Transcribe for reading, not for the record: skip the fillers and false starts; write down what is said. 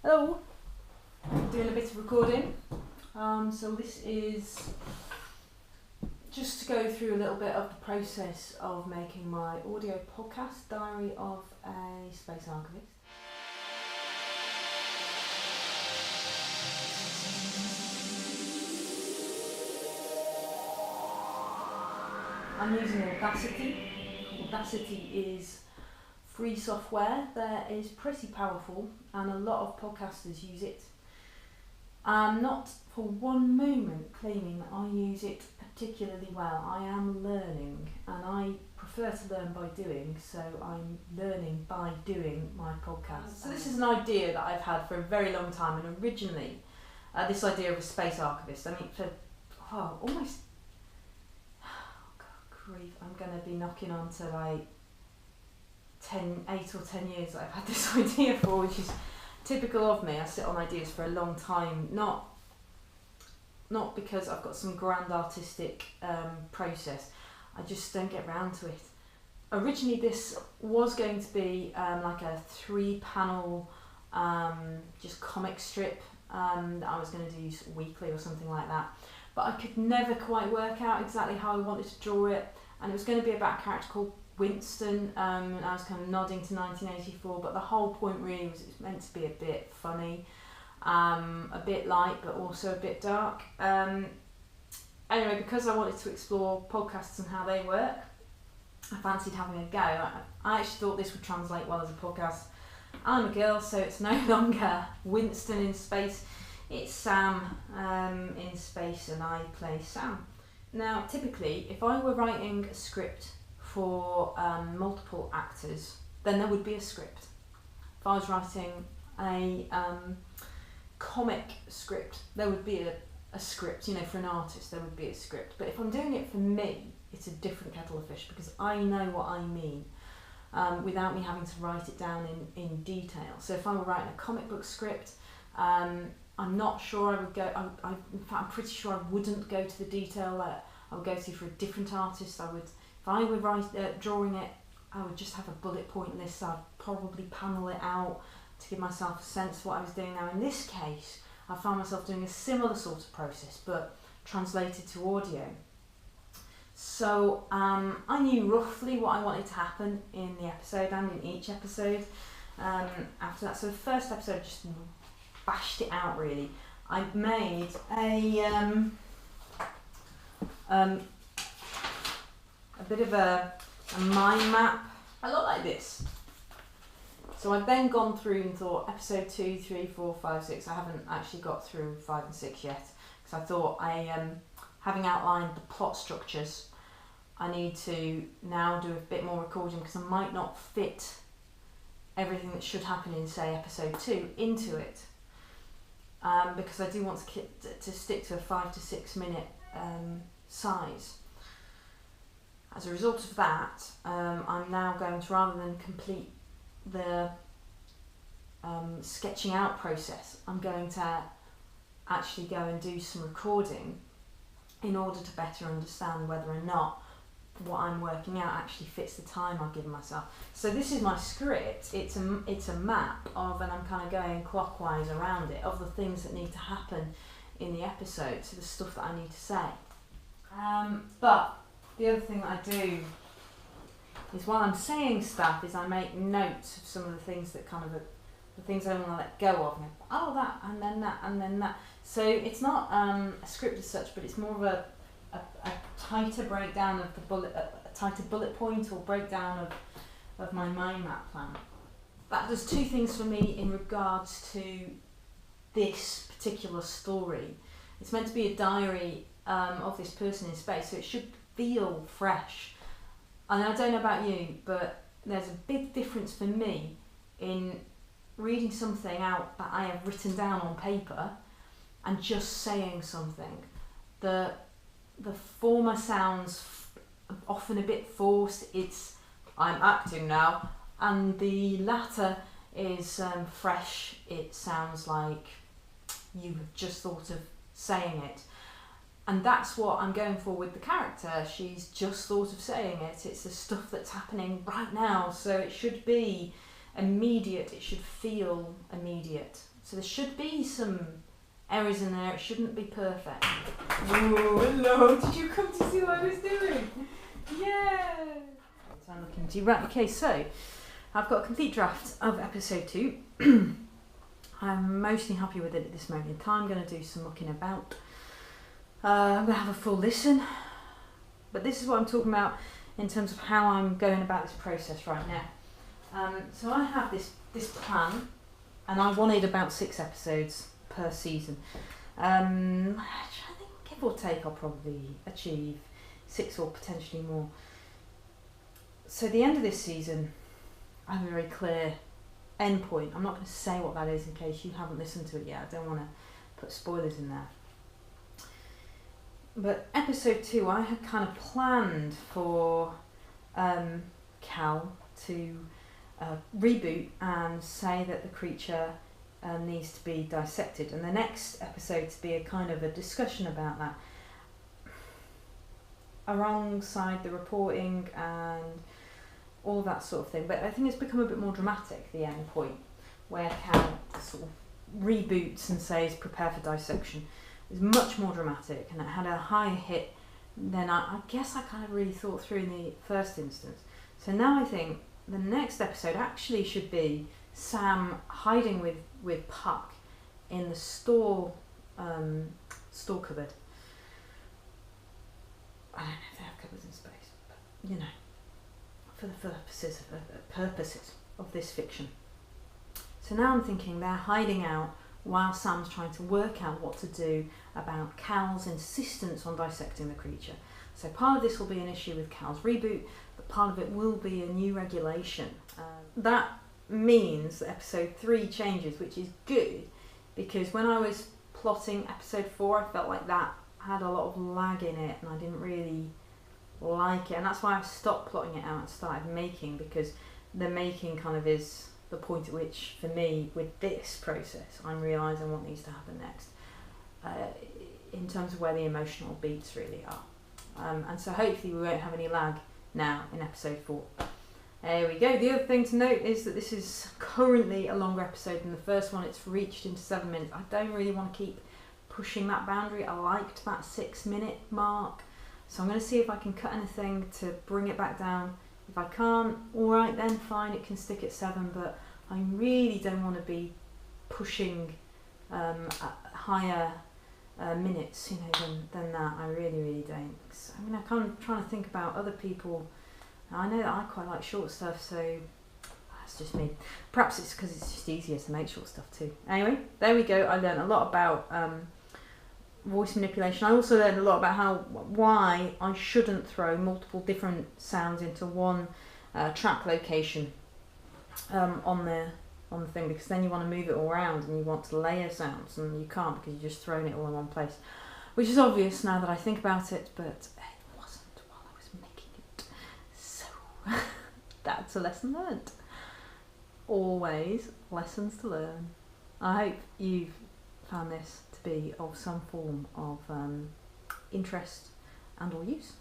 Hello, I'm doing a bit of recording. So this is just to go through a little bit of the process of making my audio podcast, Diary of a Space Archivist. I'm using Audacity. Audacity is free software that is pretty powerful and a lot of podcasters use it. I'm not for one moment claiming that I use it particularly well. I am learning and I prefer to learn by doing, so I'm learning by doing my podcast. So this is an idea that I've had for a very long time, and originally this idea of a space archivist, for almost, grief, I'm going to be knocking on to like 8 or 10 years that I've had this idea for, which is typical of me. I sit on ideas for a long time, not because I've got some grand artistic process, I just don't get round to it. Originally this was going to be like a 3-panel just comic strip that I was going to do weekly or something like that, but I could never quite work out exactly how I wanted to draw it, and it was going to be about a character called Winston, and I was kind of nodding to 1984, but the whole point really was it's meant to be a bit funny, a bit light but also a bit dark. Anyway, because I wanted to explore podcasts and how they work, I fancied having a go. I actually thought this would translate well as a podcast. I'm a girl, so it's no longer Winston in space, it's Sam in space, and I play Sam. Now typically if I were writing a script for multiple actors, then there would be a script. If I was writing a comic script, there would be a script, for an artist there would be a script. But if I'm doing it for me, it's a different kettle of fish, because I know what I mean without me having to write it down in detail. So if I were writing a comic book script, I'm not sure I would go, in fact I'm pretty sure I wouldn't go to the detail that I would go to for a different artist. If I were drawing it, I would just have a bullet point list. I'd probably panel it out to give myself a sense of what I was doing. Now in this case, I found myself doing a similar sort of process, but translated to audio. So I knew roughly what I wanted to happen in the episode and in each episode after that. So the first episode, just bashed it out really. I made a bit of a mind map, a lot like this. So I've then gone through and thought episode 2, 3, 4, 5, 6. I haven't actually got through 5 and 6 yet, because I thought having outlined the plot structures, I need to now do a bit more recording, because I might not fit everything that should happen in, say, episode 2 into it, because I do want to stick to a 5 to 6 minute size. As a result of that, I'm now going to, rather than complete the sketching out process, I'm going to actually go and do some recording in order to better understand whether or not what I'm working out actually fits the time I've given myself. So this is my script. It's a map of, and I'm kind of going clockwise around it, of the things that need to happen in the episode, so the stuff that I need to say. But the other thing that I do is, while I'm saying stuff, is I make notes of some of the things that the things I want to let go of. And I go, that, and then that, and then that. So it's not a script as such, but it's more of a tighter breakdown of a tighter bullet point or breakdown of my mind map plan. That does two things for me in regards to this particular story. It's meant to be a diary of this person in space, so it should feel fresh. And I don't know about you, but there's a big difference for me in reading something out that I have written down on paper and just saying something. The former sounds often a bit forced, it's I'm acting now, and the latter is fresh, it sounds like you have just thought of saying it. And that's what I'm going for with the character. She's just thought of saying it. It's the stuff that's happening right now, so it should be immediate, it should feel immediate. So there should be some errors in there. It shouldn't be perfect. Whoa, hello! Did you come to see what I was doing? Yeah! So I'm looking to right. Okay, so I've got a complete draft of episode 2. I'm mostly happy with it at this moment in time. I'm going to do some looking about. I'm going to have a full listen. But this is what I'm talking about in terms of how I'm going about this process right now. So I have this plan, and I wanted about 6 episodes per season. I think give or take I'll probably achieve 6 or potentially more. So the end of this season, I have a very clear end point. I'm not going to say what that is in case you haven't listened to it yet. I don't want to put spoilers in there. But episode 2, I had kind of planned for Cal to reboot and say that the creature needs to be dissected, and the next episode to be a kind of a discussion about that alongside the reporting and all that sort of thing. But I think it's become a bit more dramatic, the end point, where Cal sort of reboots and says prepare for dissection. It's much more dramatic, and it had a higher hit than I guess I kind of really thought through in the first instance. So now I think the next episode actually should be Sam hiding with Puck in the store cupboard. I don't know if they have cupboards in space, but you know, for the purposes of this fiction. So now I'm thinking they're hiding out while Sam's trying to work out what to do about Cal's insistence on dissecting the creature. So part of this will be an issue with Cal's reboot, but part of it will be a new regulation. That means that episode 3 changes, which is good, because when I was plotting episode 4, I felt like that had a lot of lag in it and I didn't really like it, and that's why I stopped plotting it out and started making, because the making kind of is the point at which, for me, with this process, I'm realising what needs to happen next in terms of where the emotional beats really are. And so hopefully we won't have any lag now in episode 4. There we go. The other thing to note is that this is currently a longer episode than the first one. It's reached into 7 minutes. I don't really want to keep pushing that boundary. I liked that 6-minute mark. So I'm going to see if I can cut anything to bring it back down. If I can't, alright then, fine, it can stick at 7, but I really don't want to be pushing higher minutes, you know, than that. I really don't. So, I mean, I'm trying to think about other people. I know that I quite like short stuff, so that's just me. Perhaps it's because it's just easier to make short stuff too. Anyway, there we go. I learned a lot about voice manipulation. I also learned a lot about why I shouldn't throw multiple different sounds into one track location on the thing, because then you want to move it all around and you want to layer sounds, and you can't because you're just throwing it all in one place, which is obvious now that I think about it, but it wasn't while I was making it. So that's a lesson learned. Always lessons to learn. I hope you've found this to be of some form of interest and or use.